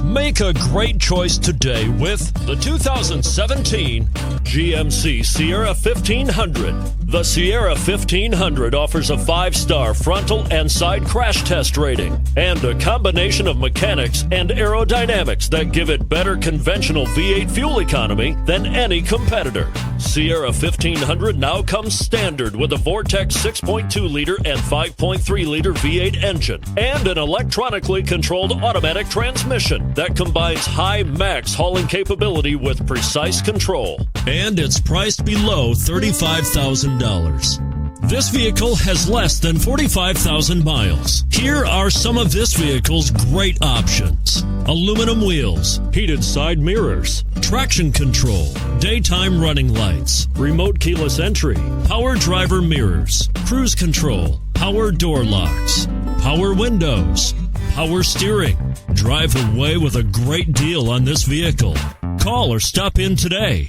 Make a great choice today with the 2017 GMC Sierra 1500. The Sierra 1500 offers a 5-star frontal and side crash test rating and a combination of mechanics and aerodynamics that give it better conventional V8 fuel economy than any competitor. Sierra 1500 now comes standard with a Vortex 6.2-liter and 5.3-liter V8 engine and an electronically controlled automatic transmission that combines high max hauling capability with precise control. And it's priced below $35,000. This vehicle has less than 45,000 miles. Here are some of this vehicle's great options: aluminum wheels, heated side mirrors, traction control, daytime running lights, remote keyless entry, power driver mirrors, cruise control, power door locks, power windows, power steering. Drive away with a great deal on this vehicle. Call or stop in today.